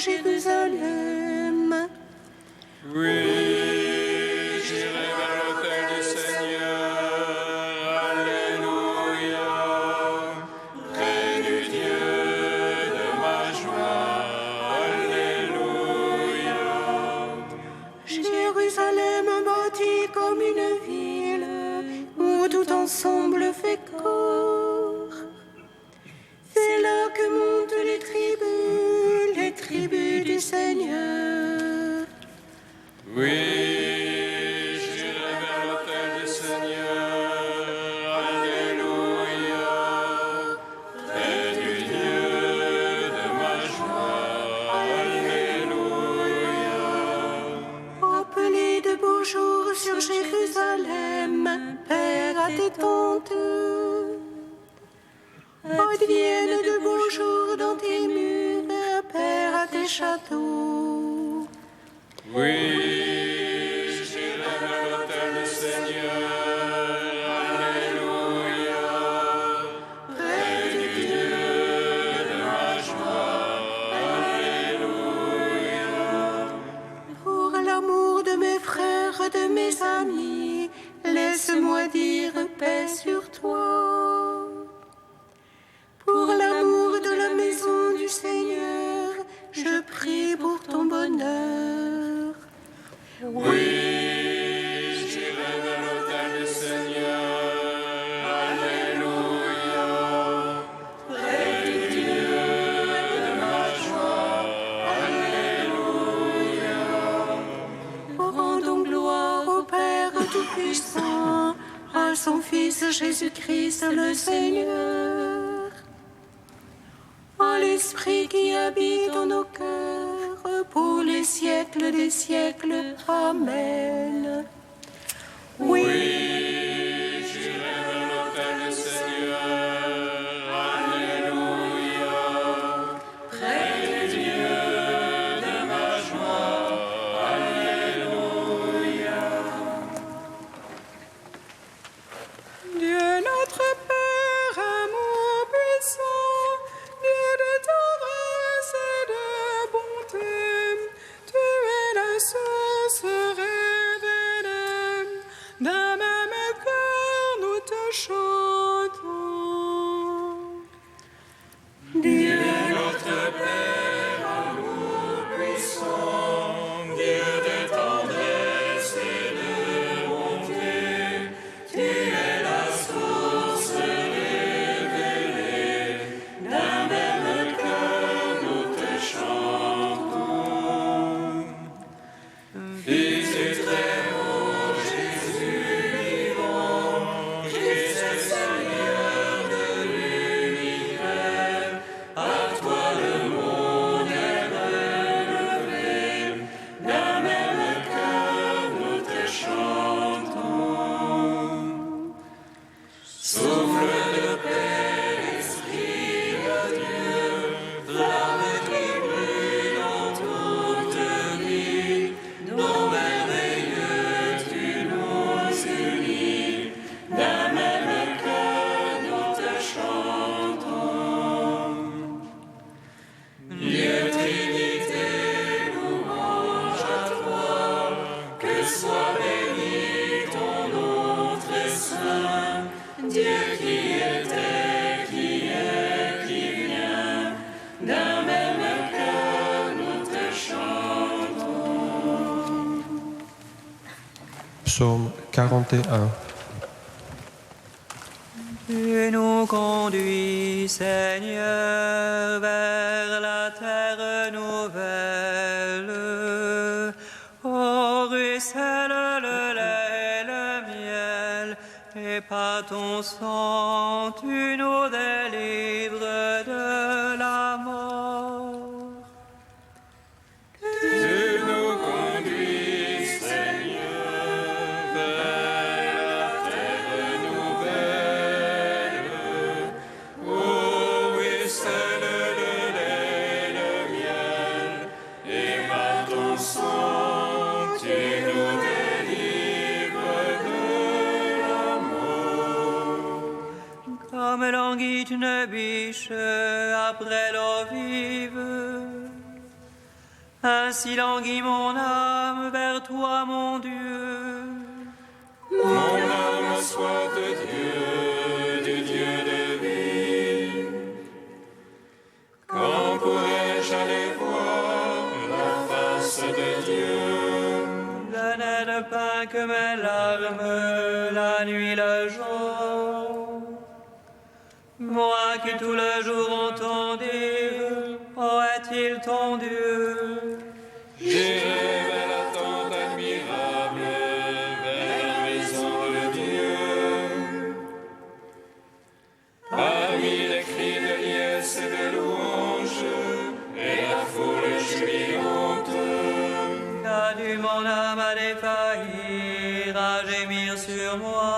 Jérusalem. Oui, j'irai vers l'autel du Seigneur. Alléluia. Près du Dieu de ma joie. Alléluia. Jérusalem bâtie comme une ville où tout ensemble fait corps. C'est là que montent les tribus du Seigneur. Oui, j'irai vers l'autel du Seigneur. Alléluia. Près du Dieu de ma joie. Alléluia. Appelez de beaux jours sur Jérusalem, Père à tes tentes. Adviennent de beaux jours dans tes murs, Père à tes châteaux. Oui, j'irai vers l'autel du Seigneur. Alléluia. Près du Dieu de ma joie. Alléluia. Pour l'amour de mes frères, de mes amis, laisse-moi dire paix sur toi. Pour l'amour de la maison du Seigneur, je prie pour ton bonheur. Oui, j'irai vers l'autel du Seigneur. Alléluia. Près du Dieu de ma joie. Alléluia. Rendons gloire au Père Tout-Puissant, à son Fils Jésus-Christ le Seigneur, à l'Esprit qui habite en nos cœurs, pour les siècles des siècles. Amen. Oui, j'irai vers l'autel du Seigneur. Alléluia. Près du Dieu de ma joie. Alléluia. Dieu notre Père, amour puissant, Dieu de tendresse et de bonté, tu es la source révélée, d'un même cœur nous te chantons. Dieu notre Père, amour puissant, Dieu de tendresse et de bonté, tu es la source révélée, d'un même cœur nous te chantons. Fils du Très-Haut, Jésus vivant, Christ Seigneur de l'univers, à toi le monde est relevé, d'un même cœur nous te chantons. Souffle de paix, Esprit de Dieu, flamme qui brûle en toute vie, nos merveilleux tu nous unis, d'un même cœur nous te chantons. Dieu Trinité, louange à toi, que soit béni ton nom très saint, Dieu qui était, qui est, qui vient, d'un même cœur nous te chantons. Psaume 41. Tu nous conduis, Seigneur, vers la terre nouvelle. Ô ruisselle le lait et le miel, et par ton sang tu nous délivres de la mort. Tu nous conduis, Seigneur, vers la terre nouvelle. Ô ruisselle le lait et le miel, et par ton sang tu nous délivres de la mort. Comme l'anguille une biche après l'eau vive, Ainsi languit mon âme vers toi, mon Dieu. Mon âme a soif de Dieu, du Dieu de vie. Quand pourrais-je aller voir la face de Dieu? Je n'aide pas que mes larmes, la nuit, le jour. Moi qui tout le jour entendu, où est-il ton Dieu? J'irai vers la tente admirable, vers la maison de Dieu. Parmi les cris de liesse et de louange, et la foule jubilante. Qu'a dû mon âme à défaillir, à gémir sur moi.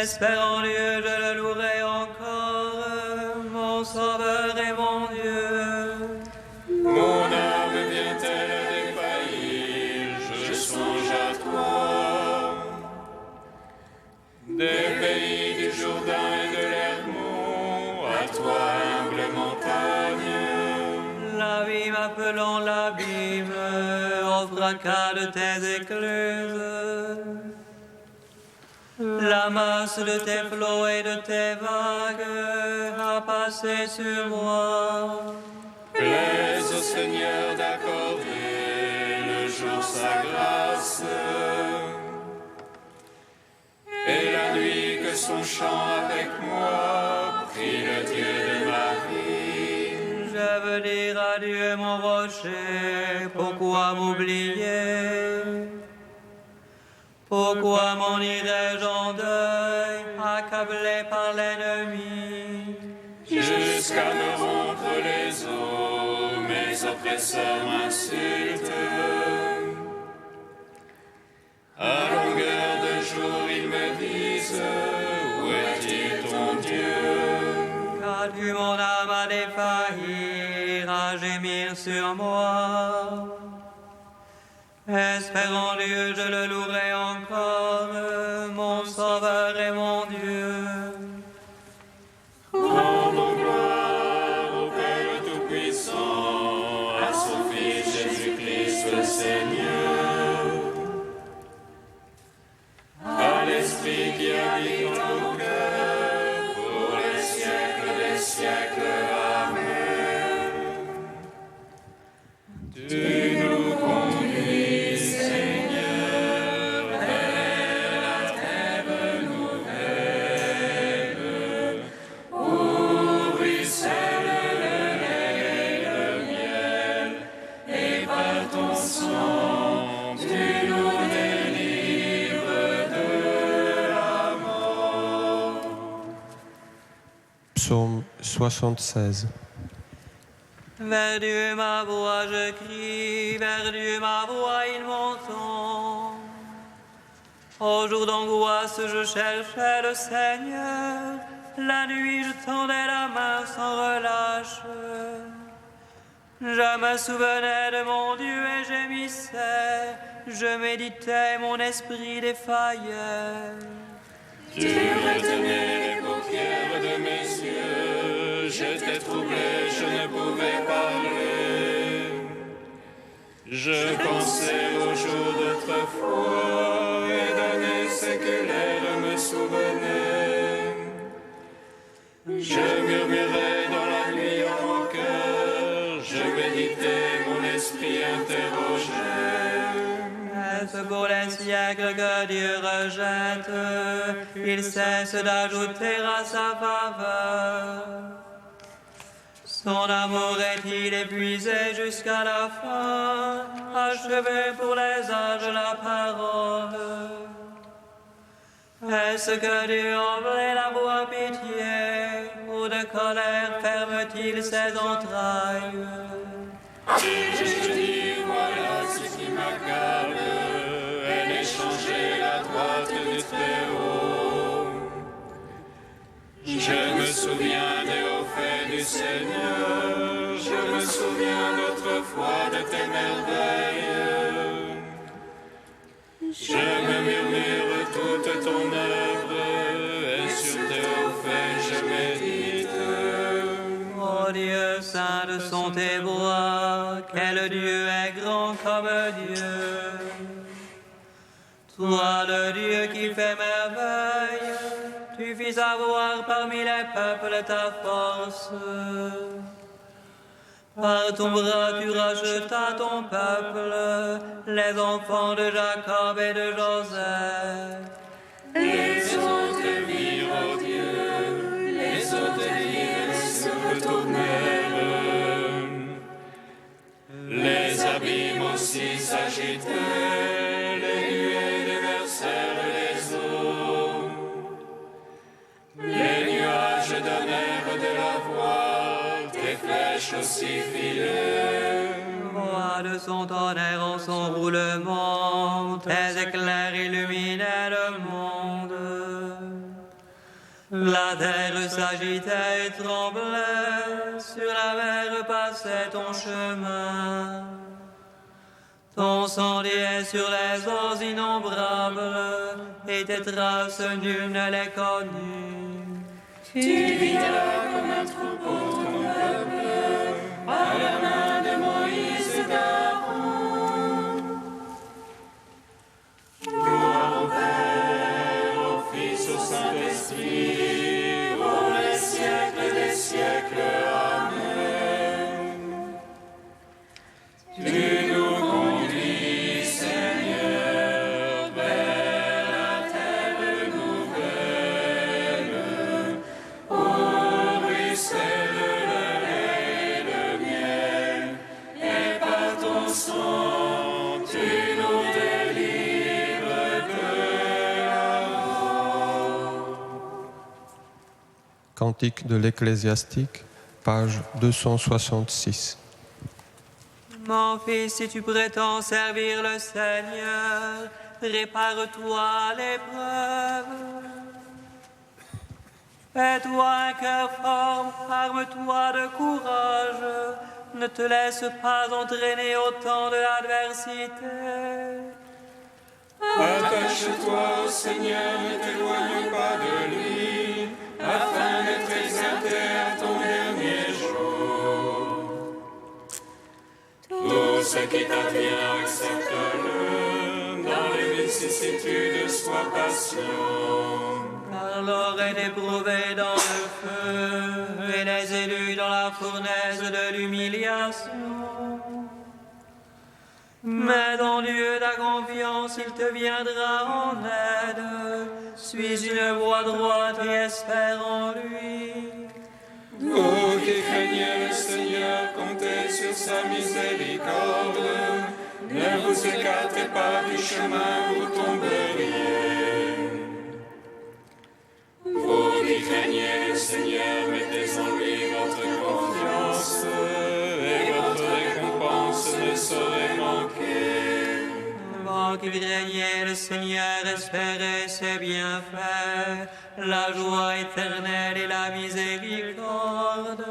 Espérant Dieu, je le louerai encore, mon Sauveur et mon Dieu. Mon âme vient-elle à défaillir, je songe à toi. Des pays du Jourdain et de l'Hermon, à toi humble montagne. L'abîme appelant l'abîme, au fracas de tes écluses. La masse de tes flots et de tes vagues a passé sur moi. Plaise au Seigneur d'accorder le jour sa grâce. Et la nuit que son chant avec moi, prie le Dieu de ma vie. Je veux dire à Dieu mon rocher, pourquoi m'oublier? Pourquoi m'en irais-je en deuil, accablé par l'ennemi? Jusqu'à me rompre les os, mes oppresseurs m'insultent. À longueur de jour, ils me disent, où est-il ton Dieu? Qu'a dû mon âme à défaillir, à gémir sur moi? Espérant Dieu, je le louerai encore, mon Sauveur et mon Dieu. Rendons gloire au Père Tout-Puissant, à son Fils Jésus-Christ le Seigneur, à l'Esprit qui habite en nos cœurs, pour les siècles des siècles. Amen. Tu nous conduis, Seigneur, vers la trêve nouvelle, où ruisselle le lait et le miel, et par ton sang, tu nous délivres de la mort. Psaume 76. Vers Dieu ma voix je crie, vers Dieu ma voix il m'entend. Au jour d'angoisse je cherchais le Seigneur, la nuit je tendais la main sans relâche. Je me souvenais de mon Dieu et gémissais, je méditais, mon esprit défaillait. Tu retenais les paupières de mes yeux, j'étais troublé, je ne pouvais parler. Je pensais aux jours d'autrefois, et d'un nez séculaire me souvenais. Je murmurais dans la nuit en mon cœur, je méditais, mon esprit interrogeait. Est-ce pour les siècles que Dieu rejette, il cesse d'ajouter à sa faveur. Son amour est-il épuisé jusqu'à la fin, achevé pour les âges la parole? Est-ce que Dieu enlève la voix pitié, ou de colère ferme-t-il ses entrailles? Je dis, voilà ce qui m'accable, elle est changée la droite du Très-Haut. Je me souviens des hauts faits du Seigneur, je me souviens d'autrefois de tes merveilles. Je me murmure toute ton œuvre, et sur tes hauts faits je médite. Oh Dieu, saintes sont tes voies, quel Dieu est grand comme Dieu. Toi, le Dieu qui fait merveille, tu fis savoir parmi les peuples ta force. Par ton bras tu rachetas ton peuple, les enfants de Jacob et de Joseph. Les autres virent, ô Dieu, les autres virent et se retournèrent. Les abîmes aussi s'agitaient, les nuées déversèrent les eaux. Les nuages donnèrent de la voix, tes flèches aussi filaient. Roi de son tonnerre en son roulement, tes éclairs illuminaient le monde. La terre s'agitait et tremblait, sur la mer passait ton chemin. Ton sang liait sur les eaux innombrables, et tes traces nul ne les connut. Tu guidas comme un troupeau ton peuple, par la main de Moïse et d'Aaron. Gloire au Père, au Fils, au Saint-Esprit, pour les siècles des siècles. Amen. Tu nous conduis, Seigneur, vers la terre nouvelle, où ruisselle le lait et le miel, et par ton sang, tu nous délivres de la mort. Cantique de l'Ecclésiastique, page 266. Mon fils, si tu prétends servir le Seigneur, prépare-toi à l'épreuve. Fais-toi un cœur fort, arme-toi de courage, ne te laisse pas entraîner au temps de l'adversité. Attache-toi au Seigneur, ne t'éloigne pas de lui, afin d'être exalté à ton dernier jour. Tout ce qui t'advient, accepte-le, dans les vicissitudes, sois patient. Car l'or est éprouvé dans le feu, et les élus dans la fournaise de l'humiliation. Mais dans Dieu ta confiance, il te viendra en aide. Suis une voie droite et espère en lui. Vous qui craignez le Seigneur, comptez sur sa miséricorde. Ne vous écartez pas du chemin, vous tomberiez. Vous qui craignez le Seigneur, mettez en lui votre confiance, et votre récompense ne saurait manquer. Vous qui craignez le Seigneur, espérez ses bienfaits, la joie éternelle et la miséricorde.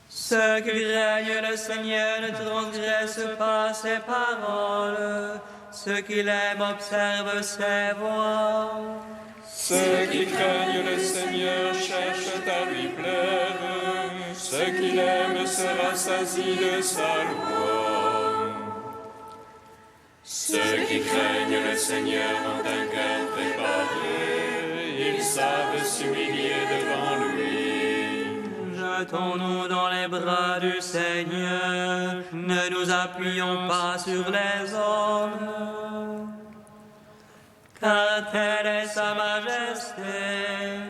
Ceux qui craignent le Seigneur ne transgressent pas ses paroles, ceux qui l'aiment observent ses voies. Ceux qui craignent le Seigneur cherchent à lui plaire, ceux qui l'aiment se rassasient de sa loi. Ceux qui craignent le Seigneur ont un cœur préparé, ils savent s'humilier devant lui. Jetons-nous dans les bras du Seigneur, ne nous appuyons pas sur les hommes. Car telle est sa majesté,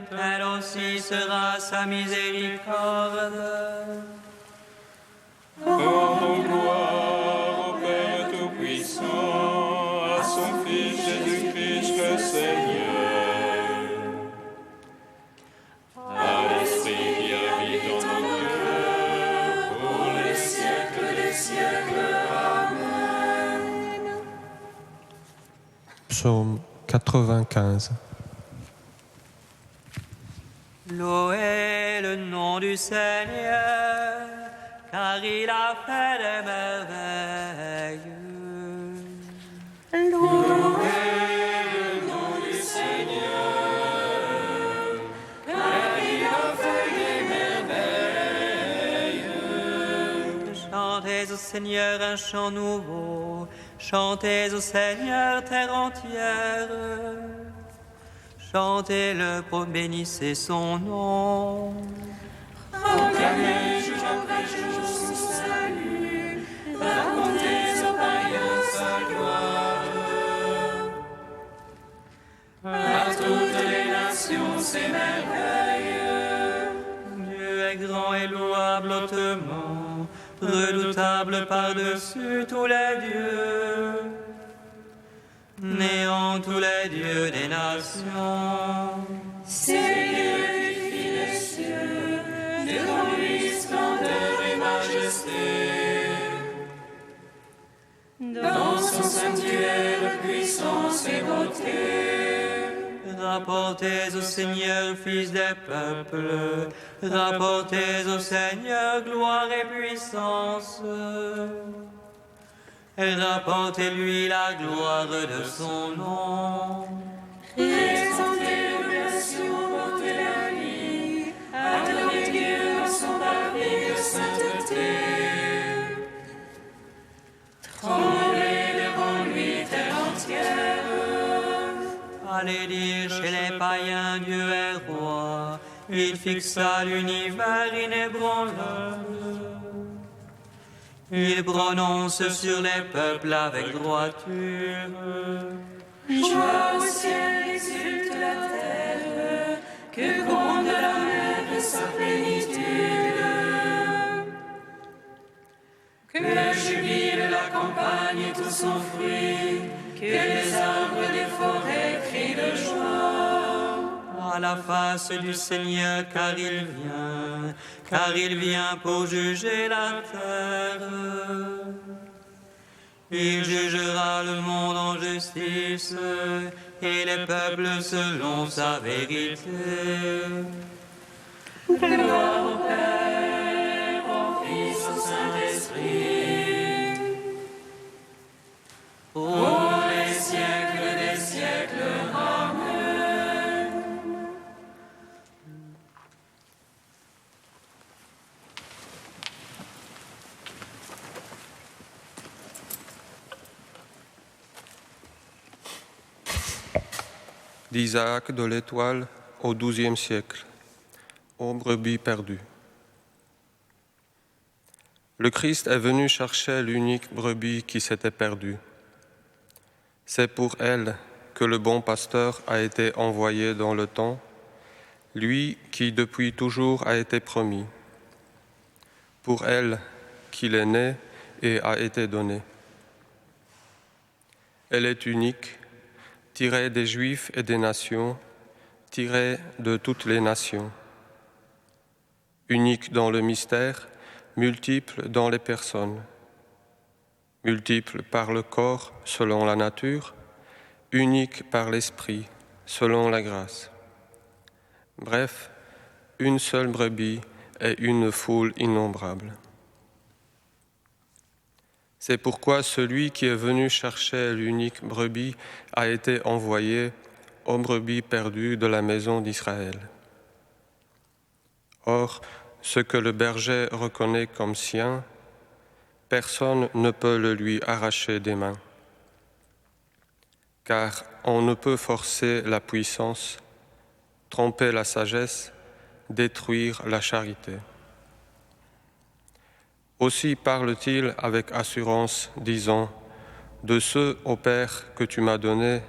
telle aussi sera sa miséricorde. Oh, gloire au Père Tout-Puissant, à son Fils Jésus-Christ le Seigneur, à l'Esprit qui habite en nos cœurs, pour les siècles des siècles. Amen. Psaume 95. Louez le nom du Seigneur, car il a fait des merveilles. Car il a fait des merveilles. Chantez au Seigneur un chant nouveau, chantez au Seigneur terre entière. Chantez-le, bénissez son nom. Proclamez jour après jour son salut, racontez aux païens sa gloire. À toutes les nations ses merveilles. Dieu est grand et louable hautement, redoutable par-dessus tous les dieux. Néant tous les dieux des nations. C'est Dieu qui fit les cieux, devant lui splendeur et majesté. Dans son sanctuaire, puissance et beauté. Rapportez au Seigneur, fils des peuples, rapportez au Seigneur gloire et puissance. Rapportez-lui la gloire de son nom. Présentez l'oblation, portez la vie, adorez Dieu dans son parvis de sainteté. Tremblez devant lui, terre entière. Allez dire chez les païens, Dieu est roi, il fixa l'univers inébranlable. Il prononce sur les peuples avec droiture. Joie au ciel, exulte la terre, que gronde la mer de sa plénitude. Que jubile la campagne et tout son fruit, que les arbres des forêts crient de joie. À la face du Seigneur, car il vient pour juger la terre. Il jugera le monde en justice et les peuples selon sa vérité. Gloire au Père, au Fils, au Saint-Esprit, pour les siècles des siècles. Amen. D'Isaac de l'Étoile au XIIe siècle, aux brebis perdues. Le Christ est venu chercher l'unique brebis qui s'était perdue. C'est pour elle que le bon pasteur a été envoyé dans le temps, lui qui depuis toujours a été promis. Pour elle qu'il est né et a été donné. Elle est unique, tirée des Juifs et des nations, tirée de toutes les nations. Unique dans le mystère, multiple dans les personnes. Multiple par le corps selon la nature, unique par l'esprit selon la grâce. Bref, une seule brebis et une foule innombrable. C'est pourquoi celui qui est venu chercher l'unique brebis a été envoyé aux brebis perdues de la maison d'Israël. Or, ce que le berger reconnaît comme sien, personne ne peut le lui arracher des mains. Car on ne peut forcer la puissance, tromper la sagesse, détruire la charité. Aussi parle-t-il avec assurance, disant « De ceux, ô Père, que tu m'as donnés,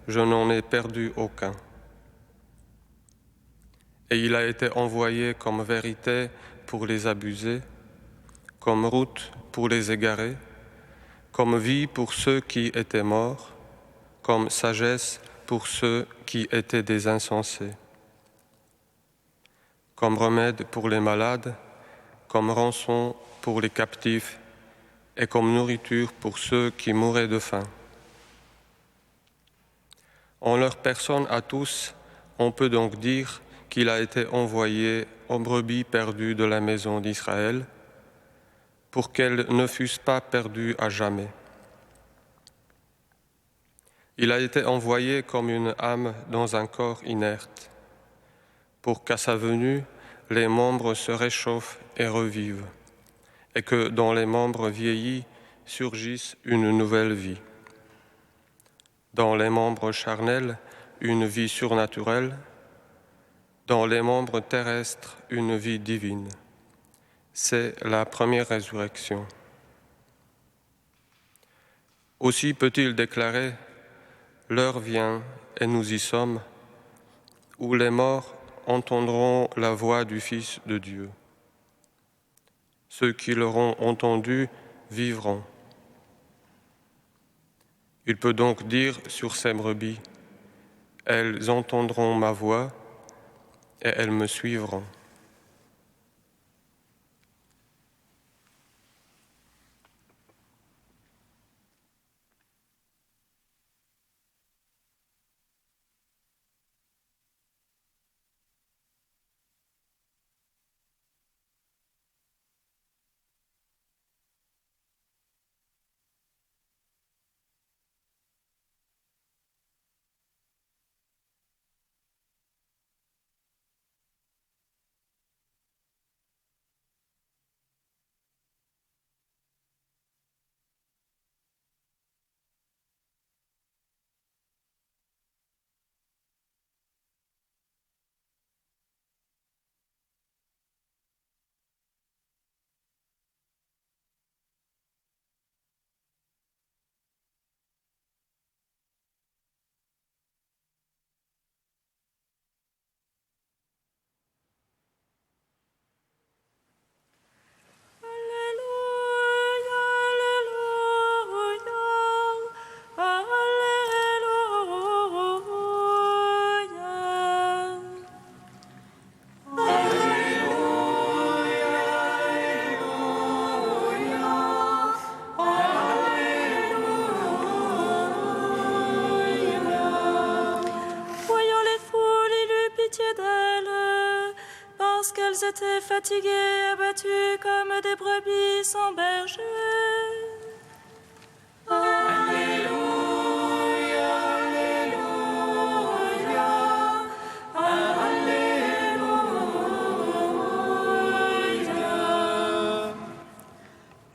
je n'en ai perdu aucun. » Et il a été envoyé comme vérité pour les abuser, comme route pour les égarer, comme vie pour ceux qui étaient morts, comme sagesse pour ceux qui étaient des insensés, comme remède pour les malades, comme rançon pour les captifs et comme nourriture pour ceux qui mouraient de faim. En leur personne à tous, on peut donc dire qu'il a été envoyé aux brebis perdues de la maison d'Israël pour qu'elles ne fussent pas perdues à jamais. Il a été envoyé comme une âme dans un corps inerte pour qu'à sa venue, les membres se réchauffent et revivent, et que dans les membres vieillis surgisse une nouvelle vie. Dans les membres charnels, une vie surnaturelle, dans les membres terrestres, une vie divine. C'est la première résurrection. Aussi peut-il déclarer « L'heure vient, et nous y sommes, où les morts entendront la voix du Fils de Dieu. Ceux qui l'auront entendu vivront. » Il peut donc dire sur ces brebis « Elles entendront ma voix et elles me suivront. » Étaient fatigués, abattus comme des brebis sans berger. Alléluia, Alléluia, Alléluia.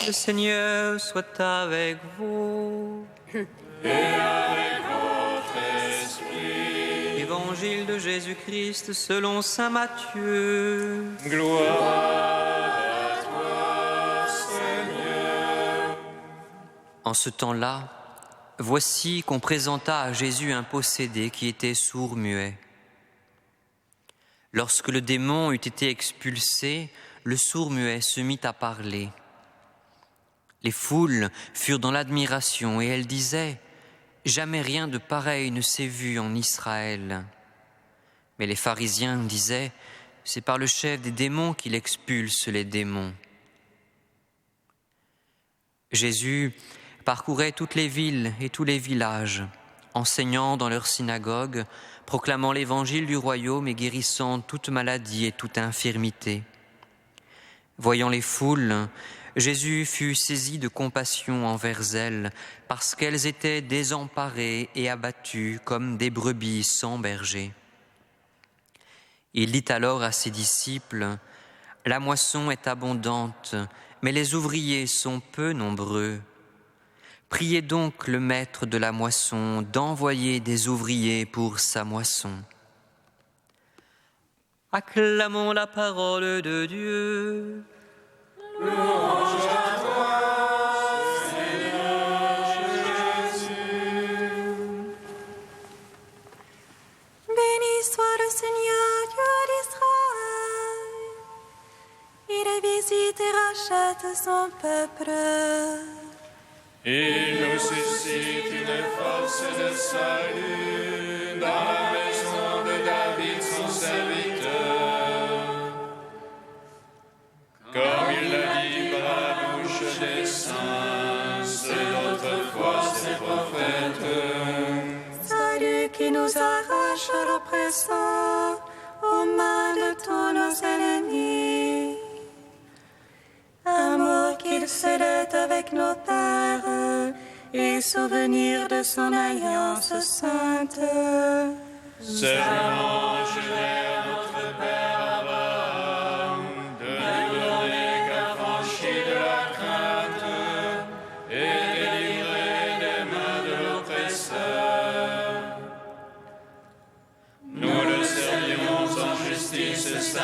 Le Seigneur soit avec vous. Et avec votre esprit. Évangile de Jésus-Christ selon saint Matthieu. Gloire à toi, Seigneur. En ce temps-là, voici qu'on présenta à Jésus un possédé qui était sourd-muet. Lorsque le démon eut été expulsé, le sourd-muet se mit à parler. Les foules furent dans l'admiration et elles disaient « Jamais rien de pareil ne s'est vu en Israël ». Mais les pharisiens disaient « C'est par le chef des démons qu'il expulse les démons ». Jésus parcourait toutes les villes et tous les villages, enseignant dans leurs synagogues, proclamant l'évangile du royaume et guérissant toute maladie et toute infirmité. Voyant les foules, Jésus fut saisi de compassion envers elles, parce qu'elles étaient désemparées et abattues comme des brebis sans berger. Il dit alors à ses disciples, « La moisson est abondante, mais les ouvriers sont peu nombreux. Priez donc le maître de la moisson d'envoyer des ouvriers pour sa moisson. » Acclamons la parole de Dieu. Louange à toi, Seigneur Jésus. Béni soit le Seigneur, Dieu d'Israël. Il visite et rachète son peuple. Il nous suscite une force de salut dans la maison de David, son serviteur. Comme il l'a dit par la bouche des saints, c'est d'autrefois ses prophètes. Salut qui nous arrache à l'oppresseur, aux mains de tous nos ennemis. Amour qu'il scellait avec nos pères, et souvenir de son alliance sainte. Serment juré à notre Père Abraham, de nous donner qu'affranchi de la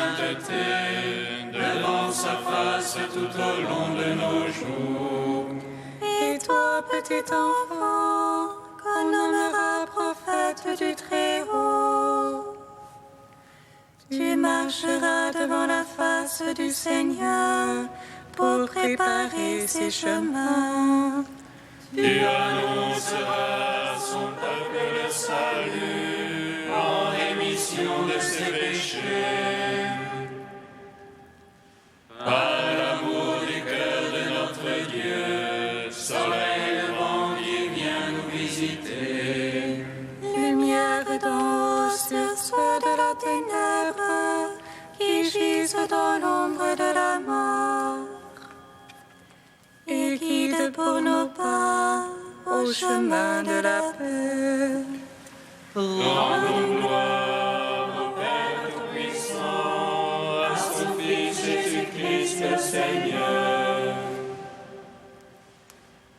sainteté devant sa face tout au long de nos jours. Et toi, petit enfant, qu'on nommera prophète du Très-Haut, tu marcheras devant la face du Seigneur pour préparer ses chemins. Tu annonceras à son peuple le salut en rémission de ses péchés. Par l'amour du cœur de notre Dieu, soleil levant qui vient nous visiter. Lumière d'en haut sur ceux de la ténèbre qui gisent dans l'ombre de la mort. Et guide pour nos pas au chemin de la paix. Rendons gloire au Père Tout-Puissant, à son Fils Jésus-Christ le Seigneur,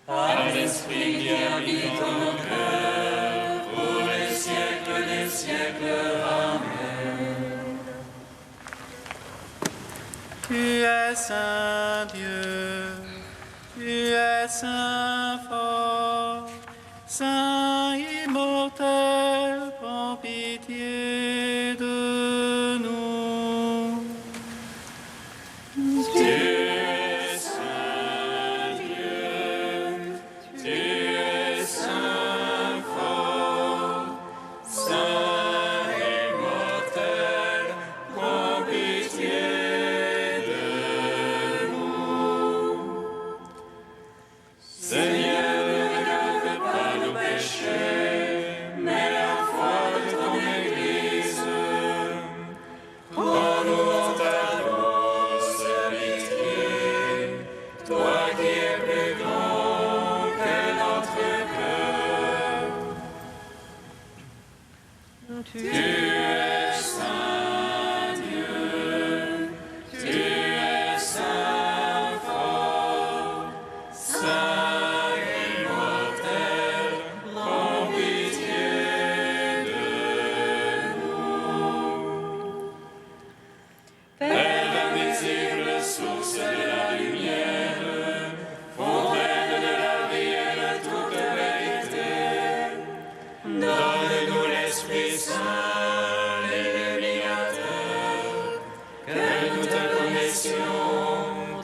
à l'Esprit qui habite dans nos cœurs, pour les siècles des siècles. Amen. Tu es saint Dieu, tu es saint fort, saint immortel, prends pitié de nous. Tu es saint Dieu, tu es saint fort, saint immortel, prends pitié de nous. Seigneur, ne regarde pas nos péchés, mais la foi de ton Église. Prends-nous en ta douce pitié, toi qui es plus grand que notre cœur. Tu es saint Dieu, tu es saint fort, saint immortel, prends pitié de nous. Père invisible, source de la lumière, fontaine de la vie et de toute vérité, donne-nous l'Esprit Saint, l'illuminateur, que nous te connaissions,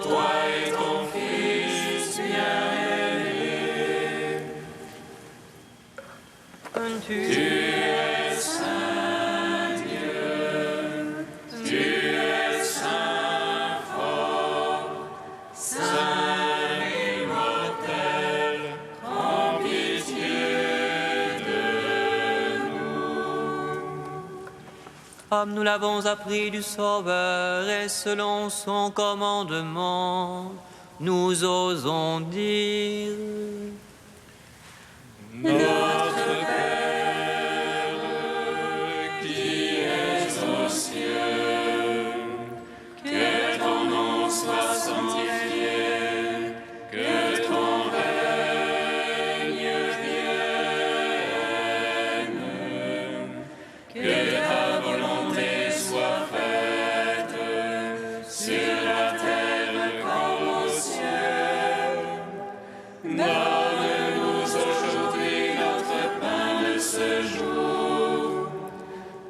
toi et ton Fils bien-aimé. Tu es saint Dieu, tu es saint fort, saint immortel, prends pitié de nous. Comme nous l'avons appris du Sauveur et selon son commandement, nous osons dire: Notre Père, qui es aux cieux, que ton nom soit sanctifié, que ton règne vienne, que ta volonté soit faite sur la terre comme au ciel. Donne-nous aujourd'hui notre pain de ce jour.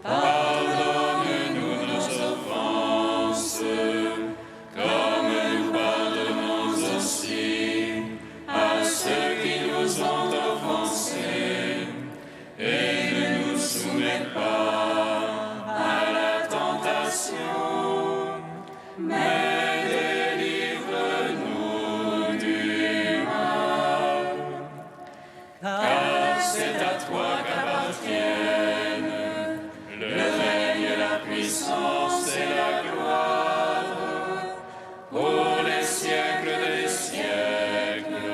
Pardonne-nous nos offenses, comme nous pardonnons aussi à ceux qui nous ont offensés. Et ne nous soumets pas à la tentation, mais délivre-nous du mal. Car c'est à toi qu'appartiennent le règne, la puissance et la gloire pour les siècles des siècles.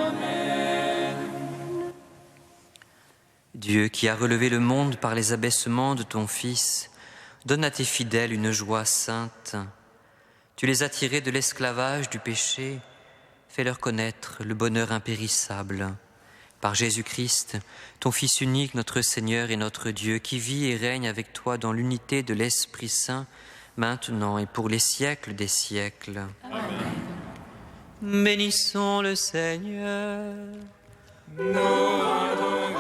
Amen. Dieu qui a relevé le monde par les abaissements de ton Fils, donne à tes fidèles une joie sainte. Tu les as tirés de l'esclavage du péché, fais-leur connaître le bonheur impérissable Par Jésus-Christ, ton Fils unique, notre Seigneur et notre Dieu, qui vit et règne avec toi dans l'unité de l'Esprit Saint, maintenant et pour les siècles des siècles. Amen. Bénissons le Seigneur. Nous rendons